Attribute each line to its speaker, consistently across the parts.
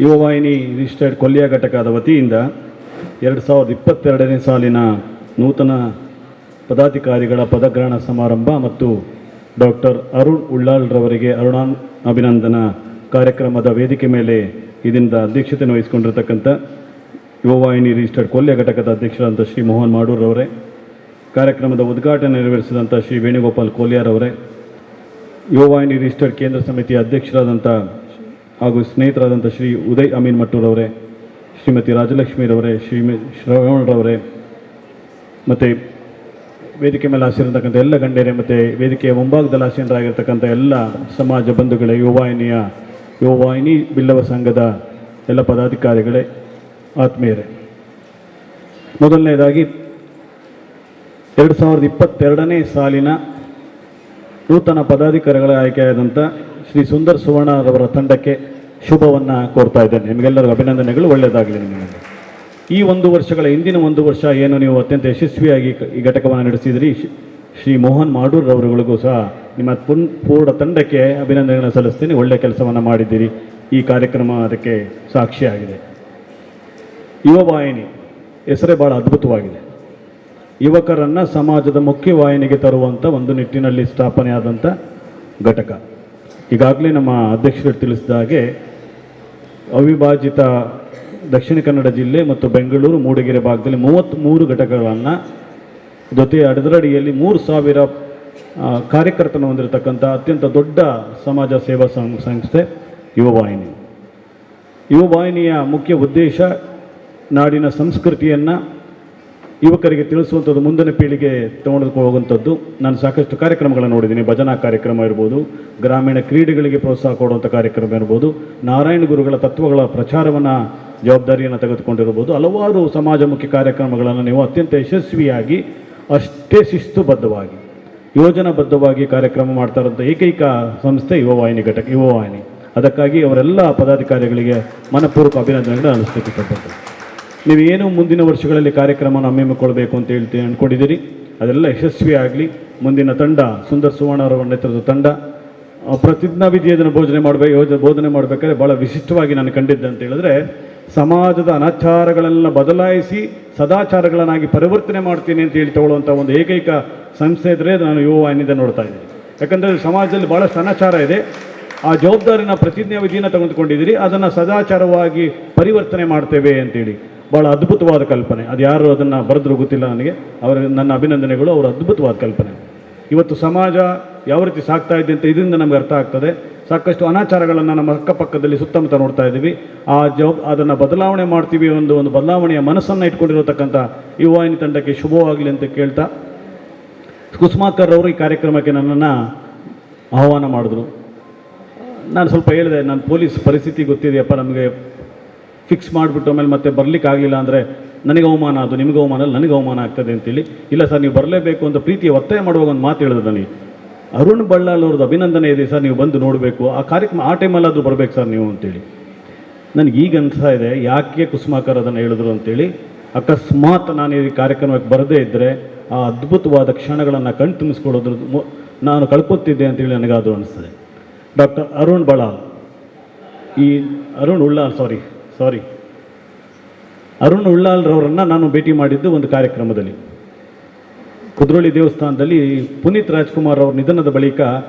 Speaker 1: Yuvavahini registered ಕೊಲ್ಲಿಯ ಘಟಕದ ವತಿಯಿಂದ 2022ನೇ ಸಾಲಿನ ನೂತನ ಪದಾಧಿಕಾರಿಗಳ ಪದಗ್ರಹಣ ಸಮಾರಂಭ ಮತ್ತು ಡಾಕ್ಟರ್ ಅರುಣ್ ಉಳ್ಳಾಲ್ರವರಿಗೆ ಅಭಿನಂದನಾ ಕಾರ್ಯಕ್ರಮದ ವೇದಿಕೆ ಮೇಲೆ ಇದರಿಂದ ಅಧ್ಯಕ್ಷತೆಯನ್ನು ವಹಿಸಿಕೊಂಡಿರತಕ್ಕಂಥ ಯುವವಾಹಿನಿ ರಿಜಿಸ್ಟರ್ಡ್ ಕೊಲ್ಲಿಯ ಘಟಕದ ಅಧ್ಯಕ್ಷರಾದಂಥ ಶ್ರೀ ಮೋಹನ್ ಮಾಡೂರ್ರವರೇ, ಕಾರ್ಯಕ್ರಮದ ಉದ್ಘಾಟನೆ ನೆರವೇರಿಸಿದಂಥ ಶ್ರೀ ವೇಣುಗೋಪಾಲ್ ಕೋಲಿಯಾರವರೇ, ಯುವವಾಹಿನಿ ರಿಜಿಸ್ಟರ್ಡ್ ಕೇಂದ್ರ ಸಮಿತಿಯ ಅಧ್ಯಕ್ಷರಾದಂಥ ಹಾಗೂ ಸ್ನೇಹಿತರಾದಂಥ ಶ್ರೀ ಉದಯ್ ಅಮೀನ್ ಮಟ್ಟೂರವರೇ, ಶ್ರೀಮತಿ ರಾಜಲಕ್ಷ್ಮೀರವರೇ, ಶ್ರವಣರವರೇ, ಮತ್ತು ವೇದಿಕೆ ಮೇಲೆ ಆಸೀನರಾಗಿರ್ತಕ್ಕಂಥ ಎಲ್ಲ ಗಣ್ಯರೇ ಮತ್ತು ವೇದಿಕೆಯ ಮುಂಭಾಗದಲ್ಲಿ ಆಸೀನರಾಗಿರ್ತಕ್ಕಂಥ ಎಲ್ಲ ಸಮಾಜ ಬಂಧುಗಳೇ, ಯುವವಾಹಿನಿ ಬಿಲ್ಲವ ಸಂಘದ ಎಲ್ಲ ಪದಾಧಿಕಾರಿಗಳೇ, ಆತ್ಮೀಯರೇ, ಮೊದಲನೇದಾಗಿ 2022ನೇ ಸಾಲಿನ ನೂತನ ಪದಾಧಿಕಾರಿಗಳ ಆಯ್ಕೆಯಾದಂಥ ಶ್ರೀ ಸುಂದರ್ ಸುವರ್ಣರವರ ತಂಡಕ್ಕೆ ಶುಭವನ್ನು ಕೋರ್ತಾ ಇದ್ದೇನೆ. ನಿಮಗೆಲ್ಲರಿಗೂ ಅಭಿನಂದನೆಗಳು, ಒಳ್ಳೆಯದಾಗಲಿ ನಿಮಗೆ. ಈ ಹಿಂದಿನ ಒಂದು ವರ್ಷ ಏನು ನೀವು ಅತ್ಯಂತ ಯಶಸ್ವಿಯಾಗಿ ಈ ಘಟಕವನ್ನು ನಡೆಸಿದಿರಿ, ಶ್ರೀ ಮೋಹನ್ ಮಾಡೂರ್ರವರುಗಳಿಗೂ ಸಹ ನಿಮ್ಮ ಪೂರ್ಣ ತಂಡಕ್ಕೆ ಅಭಿನಂದನೆಗಳನ್ನು ಸಲ್ಲಿಸ್ತೀನಿ. ಒಳ್ಳೆಯ ಕೆಲಸವನ್ನು ಮಾಡಿದ್ದೀರಿ. ಈ ಕಾರ್ಯಕ್ರಮ ಅದಕ್ಕೆ ಸಾಕ್ಷಿಯಾಗಿದೆ. ಯುವವಾಹಿನಿ ಹೆಸರೇ ಭಾಳ ಅದ್ಭುತವಾಗಿದೆ. ಯುವಕರನ್ನು ಸಮಾಜದ ಮುಖ್ಯವಾಹಿನಿಗೆ ತರುವಂಥ ಒಂದು ನಿಟ್ಟಿನಲ್ಲಿ ಸ್ಥಾಪನೆಯಾದಂಥ ಘಟಕ. ಈಗಾಗಲೇ ನಮ್ಮ ಅಧ್ಯಕ್ಷರು ತಿಳಿಸಿದ ಹಾಗೆ ಅವಿಭಾಜಿತ ದಕ್ಷಿಣ ಕನ್ನಡ ಜಿಲ್ಲೆ ಮತ್ತು ಬೆಂಗಳೂರು ಮೂಡಿಗೆರೆ ಭಾಗದಲ್ಲಿ 33 ಘಟಕಗಳನ್ನು ಜೊತೆ ಅದರಡಿಯಲ್ಲಿ 3000 ಕಾರ್ಯಕರ್ತನ ಹೊಂದಿರತಕ್ಕಂಥ ಅತ್ಯಂತ ದೊಡ್ಡ ಸಮಾಜ ಸೇವಾ ಸಂಸ್ಥೆ ಯುವವಾಹಿನಿ. ಯುವವಾಹಿನಿಯ ಮುಖ್ಯ ಉದ್ದೇಶ ನಾಡಿನ ಸಂಸ್ಕೃತಿಯನ್ನು ಯುವಕರಿಗೆ ತಿಳಿಸುವಂಥದ್ದು, ಮುಂದಿನ ಪೀಳಿಗೆ ತಗೊಂಡು ಹೋಗುವಂಥದ್ದು. ನಾನು ಸಾಕಷ್ಟು ಕಾರ್ಯಕ್ರಮಗಳನ್ನು ನೋಡಿದ್ದೀನಿ. ಭಜನಾ ಕಾರ್ಯಕ್ರಮ ಇರ್ಬೋದು, ಗ್ರಾಮೀಣ ಕ್ರೀಡೆಗಳಿಗೆ ಪ್ರೋತ್ಸಾಹ ಕೊಡುವಂಥ ಕಾರ್ಯಕ್ರಮ ಇರ್ಬೋದು, ನಾರಾಯಣ ಗುರುಗಳ ತತ್ವಗಳ ಪ್ರಚಾರವನ್ನು ಜವಾಬ್ದಾರಿಯನ್ನು ತೆಗೆದುಕೊಂಡಿರ್ಬೋದು, ಹಲವಾರು ಸಮಾಜಮುಖಿ ಕಾರ್ಯಕ್ರಮಗಳನ್ನು ನೀವು ಅತ್ಯಂತ ಯಶಸ್ವಿಯಾಗಿ, ಅಷ್ಟೇ ಶಿಸ್ತುಬದ್ಧವಾಗಿ, ಯೋಜನಾಬದ್ಧವಾಗಿ ಕಾರ್ಯಕ್ರಮ ಮಾಡ್ತಾ ಇರೋಂಥ ಏಕೈಕ ಸಂಸ್ಥೆ ಯುವವಾಹಿನಿ. ಅದಕ್ಕಾಗಿ ಅವರೆಲ್ಲ ಪದಾಧಿಕಾರಿಗಳಿಗೆ ಮನಪೂರ್ವಕ ಅಭಿನಂದನೆಗಳನ್ನು ಅನಿಸ್ಲಿಕ್ಕೆ ಇಷ್ಟಪಡ್ತೀನಿ. ನೀವೇನು ಮುಂದಿನ ವರ್ಷಗಳಲ್ಲಿ ಕಾರ್ಯಕ್ರಮವನ್ನು ಹಮ್ಮಿಕೊಳ್ಳಬೇಕು ಅಂತ ಅಂದ್ಕೊಂಡಿದ್ದೀರಿ, ಅದೆಲ್ಲ ಯಶಸ್ವಿಯಾಗಲಿ. ಮುಂದಿನ ತಂಡ ಸುಂದರ್ ಸುವರ್ಣರವರ ನೇತೃತ್ವದ ತಂಡ ಪ್ರತಿಜ್ಞಾ ವಿಧಿಯನ್ನು ಬೋಧನೆ ಮಾಡಬೇಕಾದ್ರೆ ಭಾಳ ವಿಶಿಷ್ಟವಾಗಿ ನಾನು ಕಂಡಿದ್ದೆ ಅಂತ ಹೇಳಿದ್ರೆ, ಸಮಾಜದ ಅನಾಚಾರಗಳನ್ನೆಲ್ಲ ಬದಲಾಯಿಸಿ ಸದಾಚಾರಗಳನ್ನಾಗಿ ಪರಿವರ್ತನೆ ಮಾಡ್ತೀನಿ ಅಂತ ಹೇಳಿ ತಗೊಳ್ಳುವಂಥ ಒಂದು ಏಕೈಕ ಸಂಸ್ಥೆ ಇದ್ದರೆ ನಾನು ಯುವವಾಹಿನಿಯಿಂದ ನೋಡ್ತಾ ಇದ್ದೀನಿ. ಯಾಕಂದರೆ ಸಮಾಜದಲ್ಲಿ ಭಾಳಷ್ಟು ಅನಾಚಾರ ಇದೆ. ಆ ಜವಾಬ್ದಾರಿನ ಪ್ರತಿಜ್ಞಾ ವಿಧಿಯನ್ನು ತೆಗೆದುಕೊಂಡಿದ್ದೀರಿ, ಅದನ್ನು ಸದಾಚಾರವಾಗಿ ಪರಿವರ್ತನೆ ಮಾಡ್ತೇವೆ ಅಂತೇಳಿ ಭಾಳ ಅದ್ಭುತವಾದ ಕಲ್ಪನೆ. ಅದು ಯಾರು ಅದನ್ನು ಬರೆದ್ರೂ ಗೊತ್ತಿಲ್ಲ ನನಗೆ. ನನ್ನ ಅಭಿನಂದನೆಗಳು. ಅವರ ಅದ್ಭುತವಾದ ಕಲ್ಪನೆ. ಇವತ್ತು ಸಮಾಜ ಯಾವ ರೀತಿ ಸಾಗ್ತಾ ಇದೆ ಅಂತ ಇದರಿಂದ ನಮಗೆ ಅರ್ಥ ಆಗ್ತದೆ. ಸಾಕಷ್ಟು ಅನಾಚಾರಗಳನ್ನು ನಮ್ಮ ಅಕ್ಕಪಕ್ಕದಲ್ಲಿ ಸುತ್ತಮುತ್ತ ನೋಡ್ತಾ ಇದ್ದೀವಿ. ಅದನ್ನು ಬದಲಾವಣೆ ಮಾಡ್ತೀವಿ, ಒಂದು ಬದಲಾವಣೆಯ ಮನಸ್ಸನ್ನು ಇಟ್ಕೊಂಡಿರತಕ್ಕಂಥ ಯುವವಾಹಿನಿ ತಂಡಕ್ಕೆ ಶುಭವಾಗಲಿ ಅಂತ ಕೇಳ್ತಾ, ಕುಸುಮಾಕರ್ ಅವರು ಈ ಕಾರ್ಯಕ್ರಮಕ್ಕೆ ನನ್ನನ್ನು ಆಹ್ವಾನ ಮಾಡಿದ್ರು. ನಾನು ಸ್ವಲ್ಪ ಹೇಳಿದೆ, ನಾನು ಪೊಲೀಸ್ ಪರಿಸ್ಥಿತಿ ಗೊತ್ತಿದೆಯಪ್ಪ, ನಮಗೆ ಫಿಕ್ಸ್ ಮಾಡಿಬಿಟ್ಟು ಆಮೇಲೆ ಮತ್ತೆ ಬರಲಿಕ್ಕೆ ಆಗಲಿಲ್ಲ ಅಂದರೆ ನನಗೆ ಅವಮಾನ, ಅದು ನಿಮಗೆ ಅವಮಾನ ಅಲ್ಲ, ನನಗೆ ಅವಮಾನ ಆಗ್ತದೆ ಅಂತೇಳಿ. ಇಲ್ಲ ಸರ್, ನೀವು ಬರಲೇಬೇಕು ಅಂತ ಪ್ರೀತಿಯ ಒತ್ತಾಯ ಮಾಡುವಾಗ ಒಂದು ಮಾತು ಹೇಳಿದ್ರು ನನಗೆ. ಅರುಣ್ ಬಳ್ಳಾಲ್ ಅವ್ರದ್ದು ಅಭಿನಂದನೆ ಇದೆ ಸರ್, ನೀವು ಬಂದು ನೋಡಬೇಕು, ಆ ಕಾರ್ಯಕ್ರಮ ಆ ಟೈಮಲ್ಲಾದರೂ ಬರಬೇಕು ಸರ್ ನೀವು ಅಂತೇಳಿ. ನನಗೀಗ ಅನಿಸ್ತಾ ಇದೆ, ಯಾಕೆ ಕುಸುಮಾಕರ್ ಅದನ್ನು ಹೇಳಿದ್ರು ಅಂತೇಳಿ. ಅಕಸ್ಮಾತ್ ನಾನು ಈ ಕಾರ್ಯಕ್ರಮಕ್ಕೆ ಬರದೇ ಇದ್ದರೆ ಆ ಅದ್ಭುತವಾದ ಕ್ಷಣಗಳನ್ನು ಕಣ್ತುಂಬಿಸ್ಕೊಳ್ಳೋದ್ರ ನಾನು ಕಳ್ಕೊತಿದ್ದೆ ಅಂತೇಳಿ ನನಗಾದರೂ ಅನಿಸ್ತದೆ. ಡಾಕ್ಟರ್ ಅರುಣ್ ಉಳ್ಳಾಲ್ರವರನ್ನು ನಾನು ಭೇಟಿ ಮಾಡಿದ್ದು ಒಂದು ಕಾರ್ಯಕ್ರಮದಲ್ಲಿ, ಕುದ್ರೋಳಿ ದೇವಸ್ಥಾನದಲ್ಲಿ. ಪುನೀತ್ ರಾಜ್ಕುಮಾರ್ ಅವ್ರ ನಿಧನದ ಬಳಿಕ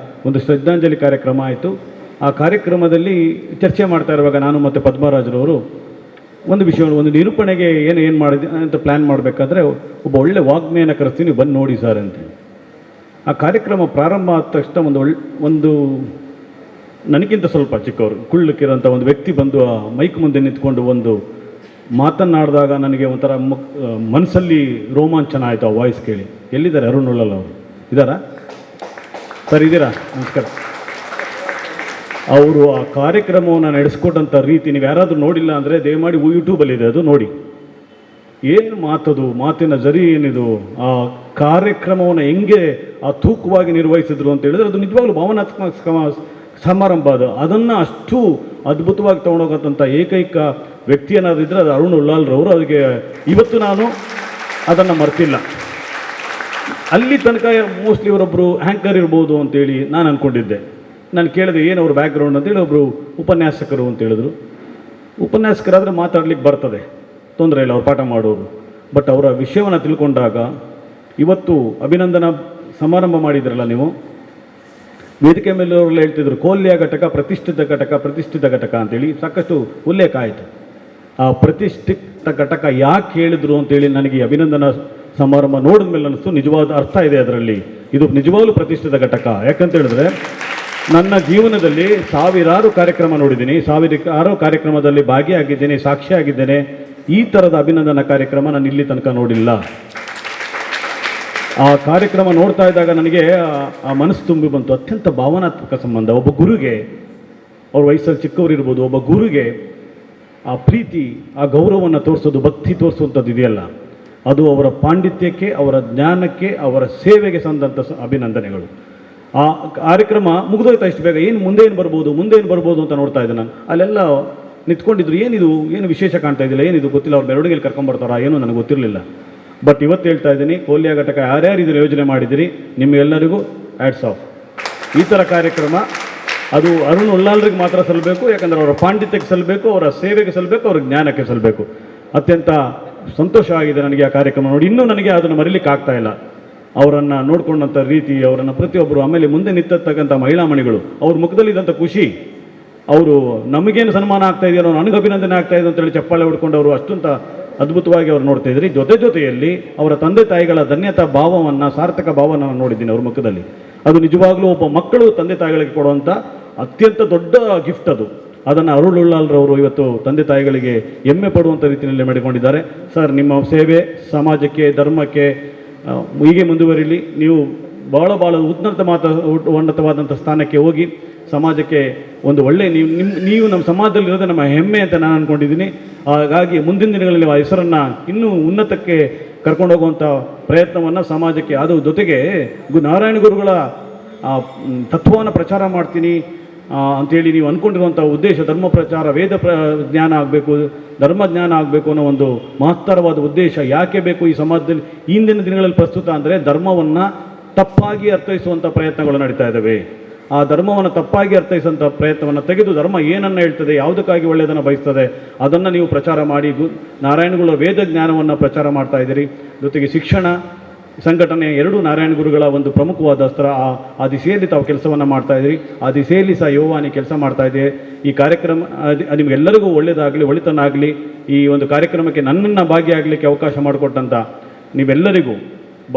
Speaker 1: ಒಂದು ಶ್ರದ್ಧಾಂಜಲಿ ಕಾರ್ಯಕ್ರಮ ಆಯಿತು. ಆ ಕಾರ್ಯಕ್ರಮದಲ್ಲಿ ಚರ್ಚೆ ಮಾಡ್ತಾ ಇರುವಾಗ ನಾನು ಮತ್ತು ಪದ್ಮರಾಜರವರು ಒಂದು ವಿಷಯವನ್ನು, ಒಂದು ನಿರೂಪಣೆಗೆ ಏನು ಮಾಡಿದೆ ಅಂತ ಪ್ಲ್ಯಾನ್ ಮಾಡಬೇಕಾದ್ರೆ ಒಬ್ಬ ಒಳ್ಳೆ ವಾಗ್ಮಿಯನ್ನು ಕರೆಸ್ತೀನಿ, ಬಂದು ನೋಡಿ ಸರ್ ಅಂತ. ಆ ಕಾರ್ಯಕ್ರಮ ಪ್ರಾರಂಭ ಆದ ತಕ್ಷಣ ಒಂದು ನನಗಿಂತ ಸ್ವಲ್ಪ ಚಿಕ್ಕವರು, ಕುಳ್ಳಕ್ಕಿರೋಂಥ ಒಂದು ವ್ಯಕ್ತಿ ಬಂದು ಆ ಮೈಕ್ ಮುಂದೆ ನಿಂತ್ಕೊಂಡು ಒಂದು ಮಾತನ್ನಾಡಿದಾಗ ನನಗೆ ಒಂಥರ ಮನಸ್ಸಲ್ಲಿ ರೋಮಾಂಚನ ಆಯಿತು. ಆ ವಾಯ್ಸ್ ಕೇಳಿ. ಎಲ್ಲಿದ್ದಾರೆ ಅರುಣ್ ಉಳ್ಳಾಲ್ ಅವರು? ಇದ್ದಾರಾ ಸರ್? ಇದ್ದೀರಾ? ನಮಸ್ಕಾರ. ಅವರು ಆ ಕಾರ್ಯಕ್ರಮವನ್ನು ನಡೆಸ್ಕೊಟ್ಟಂಥ ರೀತಿ ನೀವು ಯಾರಾದರೂ ನೋಡಿಲ್ಲ ಅಂದರೆ ದಯಮಾಡಿ ಯೂಟ್ಯೂಬಲ್ಲಿದೆ, ಅದು ನೋಡಿ. ಏನು ಮಾತದು, ಮಾತಿನ ಜರಿ ಏನಿದು, ಆ ಕಾರ್ಯಕ್ರಮವನ್ನು ಹೆಂಗೆ ಆ ತೂಕವಾಗಿ ನಿರ್ವಹಿಸಿದ್ರು ಅಂತ ಹೇಳಿದ್ರೆ ಅದು ನಿಜವಾಗ್ಲೂ ಭಾವನಾತ್ಮಕ ಸಮಾರಂಭ. ಅದನ್ನು ಅಷ್ಟು ಅದ್ಭುತವಾಗಿ ತೊಗೊಂಡೋಗಂಥ ಏಕೈಕ ವ್ಯಕ್ತಿ ಏನಾದಿದ್ದರೆ ಅದು ಅರುಣ್ ಉಳ್ಳಾಲ್ರವರು. ಅದಕ್ಕೆ ಇವತ್ತು ನಾನು ಅದನ್ನು ಮರ್ತಿಲ್ಲ. ಅಲ್ಲಿ ತನಕ ಮೋಸ್ಟ್ಲಿ ಇವರೊಬ್ಬರು ಆ್ಯಂಕರ್ ಇರ್ಬೋದು ಅಂತೇಳಿ ನಾನು ಅಂದ್ಕೊಂಡಿದ್ದೆ. ನಾನು ಕೇಳಿದೆ ಏನು ಅವ್ರ ಬ್ಯಾಕ್ಗ್ರೌಂಡ್ ಅಂತೇಳಿ. ಒಬ್ಬರು ಉಪನ್ಯಾಸಕರು ಅಂತ ಹೇಳಿದ್ರು. ಉಪನ್ಯಾಸಕರಾದರೆ ಮಾತಾಡ್ಲಿಕ್ಕೆ ಬರ್ತದೆ, ತೊಂದರೆ ಇಲ್ಲ, ಅವ್ರು ಪಾಠ ಮಾಡೋರು. ಬಟ್ ಅವರ ವಿಷಯವನ್ನು ತಿಳ್ಕೊಂಡಾಗ, ಇವತ್ತು ಅಭಿನಂದನಾ ಸಮಾರಂಭ ಮಾಡಿದ್ರಲ್ಲ ನೀವು, ವೇದಿಕೆ ಮೇಲೆ ಅವರೆಲ್ಲ ಹೇಳ್ತಿದ್ರು ಕೋಲ್ಯ ಘಟಕ ಪ್ರತಿಷ್ಠಿತ ಘಟಕ ಅಂತೇಳಿ ಸಾಕಷ್ಟು ಉಲ್ಲೇಖ ಆಯಿತು. ಆ ಪ್ರತಿಷ್ಠಿತ ಘಟಕ ಯಾಕೆ ಹೇಳಿದ್ರು ಅಂತೇಳಿ ನನಗೆ ಈ ಅಭಿನಂದನಾ ಸಮಾರಂಭ ನೋಡಿದ ಮೇಲೆ ಅನ್ನಿಸ್ತು, ನಿಜವಾದ ಅರ್ಥ ಇದೆ ಅದರಲ್ಲಿ. ಇದು ನಿಜವಾಗ್ಲೂ ಪ್ರತಿಷ್ಠಿತ ಘಟಕ. ಯಾಕಂತ ಹೇಳಿದ್ರೆ ನನ್ನ ಜೀವನದಲ್ಲಿ ಸಾವಿರಾರು ಕಾರ್ಯಕ್ರಮ ನೋಡಿದ್ದೀನಿ, ಸಾವಿರಾರು ಕಾರ್ಯಕ್ರಮದಲ್ಲಿ ಭಾಗಿಯಾಗಿದ್ದೇನೆ, ಸಾಕ್ಷಿಯಾಗಿದ್ದೇನೆ. ಈ ಥರದ ಅಭಿನಂದನಾ ಕಾರ್ಯಕ್ರಮ ನಾನು ಇಲ್ಲಿ ತನಕ ನೋಡಿಲ್ಲ. ಆ ಕಾರ್ಯಕ್ರಮ ನೋಡ್ತಾ ಇದ್ದಾಗ ನನಗೆ ಆ ಮನಸ್ಸು ತುಂಬಿ ಬಂತು. ಅತ್ಯಂತ ಭಾವನಾತ್ಮಕ ಸಂಬಂಧ. ಒಬ್ಬ ಗುರುಗೆ, ಅವ್ರ ವಯಸ್ಸಲ್ಲಿ ಚಿಕ್ಕವರಿರ್ಬೋದು, ಒಬ್ಬ ಗುರುಗೆ ಆ ಪ್ರೀತಿ, ಆ ಗೌರವವನ್ನು ತೋರಿಸೋದು, ಭಕ್ತಿ ತೋರಿಸುವಂಥದ್ದು ಇದೆಯಲ್ಲ, ಅದು ಅವರ ಪಾಂಡಿತ್ಯಕ್ಕೆ, ಅವರ ಜ್ಞಾನಕ್ಕೆ, ಅವರ ಸೇವೆಗೆ ಸಂದಂಥ ಅಭಿನಂದನೆಗಳು. ಆ ಕಾರ್ಯಕ್ರಮ ಮುಗಿದೋಯ್ತಾ ಇಷ್ಟು ಬೇಗ, ಮುಂದೆ ಏನು ಬರ್ಬೋದು ಅಂತ ನೋಡ್ತಾ ಇದ್ದೆ ನಾನು. ಅಲ್ಲೆಲ್ಲ ನಿಂತ್ಕೊಂಡಿದ್ರು, ಏನು ವಿಶೇಷ ಕಾಣ್ತಾ ಇದ್ದಿಲ್ಲ, ಏನಿದು ಗೊತ್ತಿಲ್ಲ, ಅವ್ರು ಮೆರವಣಿಗೆಯಲ್ಲಿ ಕರ್ಕೊಂಡ್ಬರ್ತಾರ ಏನೋ ನನಗೆ ಗೊತ್ತಿರಲಿಲ್ಲ. ಬಟ್ ಇವತ್ತು ಹೇಳ್ತಾ ಇದ್ದೀನಿ, ಕೋಲ್ಯ ಘಟಕ ಯಾರ್ಯಾರು ಇದನ್ನು ಯೋಜನೆ ಮಾಡಿದಿರಿ, ನಿಮಗೆಲ್ಲರಿಗೂ ಹ್ಯಾಟ್ಸ್ ಆಫ್. ಈ ಥರ ಕಾರ್ಯಕ್ರಮ ಅದು ಅರುಣ್ ಉಳ್ಳಾಲ್ರಿಗೆ ಮಾತ್ರ ಸಲ್ಲಬೇಕು. ಯಾಕಂದರೆ ಅವರ ಪಾಂಡಿತ್ಯಕ್ಕೆ ಸಲ್ಲಬೇಕು, ಅವರ ಸೇವೆಗೆ ಸಲ್ಲಬೇಕು, ಅವರ ಜ್ಞಾನಕ್ಕೆ ಸಲ್ಲಬೇಕು. ಅತ್ಯಂತ ಸಂತೋಷವಾಗಿದೆ ನನಗೆ ಆ ಕಾರ್ಯಕ್ರಮ ನೋಡಿ. ಇನ್ನೂ ನನಗೆ ಅದನ್ನು ಮರೀಲಿಕ್ಕೆ ಆಗ್ತಾ ಇಲ್ಲ. ಅವರನ್ನು ನೋಡ್ಕೊಂಡಂಥ ರೀತಿ, ಅವರನ್ನು ಪ್ರತಿಯೊಬ್ಬರು, ಆಮೇಲೆ ಮುಂದೆ ನಿಂತಕ್ಕಂಥ ಮಹಿಳಾ ಮಣಿಗಳು, ಅವ್ರ ಮುಖದಲ್ಲಿದ್ದಂಥ ಖುಷಿ, ಅವರು ನಮಗೇನು ಸನ್ಮಾನ ಆಗ್ತಾ ಇದೆಯೋ, ನನಗೆ ಅಭಿನಂದನೆ ಆಗ್ತಾ ಇದೆ ಅಂತೇಳಿ ಚಪ್ಪಾಳೆ ಹೊಡ್ಕೊಂಡು ಅವರು ಅಷ್ಟಂತ ಅದ್ಭುತವಾಗಿ ಅವ್ರು ನೋಡ್ತಾ ಇದ್ರಿ. ಜೊತೆಯಲ್ಲಿ ಅವರ ತಂದೆ ತಾಯಿಗಳ ಧನ್ಯತಾ ಭಾವವನ್ನು, ಸಾರ್ಥಕ ಭಾವವನ್ನು ನೋಡಿದ್ದೀನಿ ಅವ್ರ ಮುಖದಲ್ಲಿ. ಅದು ನಿಜವಾಗ್ಲೂ ಒಬ್ಬ ಮಕ್ಕಳು ತಂದೆ ತಾಯಿಗಳಿಗೆ ಕೊಡುವಂಥ ಅತ್ಯಂತ ದೊಡ್ಡ ಗಿಫ್ಟ್ ಅದು. ಅದನ್ನು ಅರುಣ್ ಉಳ್ಳಾಲ್ರವರು ಇವತ್ತು ತಂದೆ ತಾಯಿಗಳಿಗೆ ಹೆಮ್ಮೆ ಪಡುವಂಥ ರೀತಿಯಲ್ಲಿ ಮಾಡಿಕೊಂಡಿದ್ದಾರೆ. ಸರ್, ನಿಮ್ಮ ಸೇವೆ ಸಮಾಜಕ್ಕೆ, ಧರ್ಮಕ್ಕೆ ಹೀಗೆ ಮುಂದುವರಿಲಿ. ನೀವು ಭಾಳ ಉನ್ನತವಾದಂಥ ಸ್ಥಾನಕ್ಕೆ ಹೋಗಿ ಸಮಾಜಕ್ಕೆ ಒಂದು ಒಳ್ಳೆಯ ನೀವು ನಮ್ಮ ಸಮಾಜದಲ್ಲಿರೋದೇ ನಮ್ಮ ಹೆಮ್ಮೆ ಅಂತ ನಾನು ಅಂದ್ಕೊಂಡಿದ್ದೀನಿ. ಹಾಗಾಗಿ ಮುಂದಿನ ದಿನಗಳಲ್ಲಿ ಆ ಹೆಸರನ್ನು ಇನ್ನೂ ಉನ್ನತಕ್ಕೆ ಕರ್ಕೊಂಡು ಹೋಗುವಂಥ ಪ್ರಯತ್ನವನ್ನು ಸಮಾಜಕ್ಕೆ, ಅದು ಜೊತೆಗೆ ನಾರಾಯಣ ಗುರುಗಳ ತತ್ವವನ್ನು ಪ್ರಚಾರ ಮಾಡ್ತೀನಿ ಅಂಥೇಳಿ ನೀವು ಅಂದ್ಕೊಂಡಿರುವಂಥ ಉದ್ದೇಶ, ಧರ್ಮ ಪ್ರಚಾರ, ವೇದ ಜ್ಞಾನ ಆಗಬೇಕು, ಧರ್ಮ ಜ್ಞಾನ ಆಗಬೇಕು ಅನ್ನೋ ಒಂದು ಮಹತ್ತರವಾದ ಉದ್ದೇಶ ಯಾಕೆ ಬೇಕು ಈ ಸಮಾಜದಲ್ಲಿ ಇಂದಿನ ದಿನಗಳಲ್ಲಿ ಪ್ರಸ್ತುತ ಅಂದರೆ, ಧರ್ಮವನ್ನು ತಪ್ಪಾಗಿ ಅರ್ಥೈಸುವಂಥ ಪ್ರಯತ್ನಗಳು ನಡೀತಾ ಇದ್ದಾವೆ. ಆ ಧರ್ಮವನ್ನು ತಪ್ಪಾಗಿ ಅರ್ಥೈಸುವಂಥ ಪ್ರಯತ್ನವನ್ನು ತೆಗೆದು, ಧರ್ಮ ಏನನ್ನು ಹೇಳ್ತದೆ, ಯಾವುದಕ್ಕಾಗಿ ಒಳ್ಳೆಯದನ್ನು ಬಯಸ್ತದೆ, ಅದನ್ನು ನೀವು ಪ್ರಚಾರ ಮಾಡಿ ನಾರಾಯಣಗುರುಗಳ ವೇದ ಜ್ಞಾನವನ್ನು ಪ್ರಚಾರ ಮಾಡ್ತಾ ಇದ್ದೀರಿ. ಜೊತೆಗೆ ಶಿಕ್ಷಣ, ಸಂಘಟನೆ ಎರಡೂ ನಾರಾಯಣ ಗುರುಗಳ ಒಂದು ಪ್ರಮುಖವಾದ ಅಸ್ತ್ರ. ಆ ದಿಸೆಯಲ್ಲಿ ತಾವು ಕೆಲಸವನ್ನು ಮಾಡ್ತಾ ಇದ್ದೀರಿ. ಆ ದಿಸೆಯಲ್ಲಿ ಸಹ ಯೋವಾನಿ ಕೆಲಸ ಮಾಡ್ತಾ ಇದೆ. ಈ ಕಾರ್ಯಕ್ರಮ ನಿಮಗೆಲ್ಲರಿಗೂ ಒಳ್ಳೆಯದಾಗಲಿ, ಒಳಿತನಾಗಲಿ. ಈ ಒಂದು ಕಾರ್ಯಕ್ರಮಕ್ಕೆ ನನ್ನನ್ನು ಭಾಗಿಯಾಗಲಿಕ್ಕೆ ಅವಕಾಶ ಮಾಡಿಕೊಟ್ಟಂಥ ನೀವೆಲ್ಲರಿಗೂ,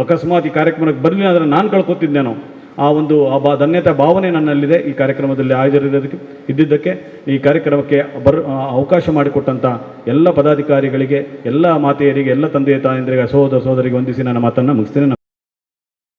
Speaker 1: ಅಕಸ್ಮಾತ್ ಈ ಕಾರ್ಯಕ್ರಮಕ್ಕೆ ಬರಲಿಲ್ಲ ಅಂದರೆ ನಾನು ಕಳ್ಕೊತಿದ್ದೇನೋ, ಆ ಒಂದು ಧನ್ಯತಾ ಭಾವನೆ ನನ್ನಲ್ಲಿದೆ. ಈ ಕಾರ್ಯಕ್ರಮದಲ್ಲಿ ಇದ್ದಿದ್ದಕ್ಕೆ, ಈ ಕಾರ್ಯಕ್ರಮಕ್ಕೆ ಅವಕಾಶ ಮಾಡಿಕೊಟ್ಟಂಥ ಎಲ್ಲ ಪದಾಧಿಕಾರಿಗಳಿಗೆ, ಎಲ್ಲ ಮಾತೆಯರಿಗೆ, ಎಲ್ಲ ತಂದೆ ತಾಯಂದಿರಿಗೆ, ಸಹೋದರಿಗೆ ವಂದಿಸಿ ನನ್ನ ಮಾತನ್ನು ಮುಗಿಸ್ತೇನೆ.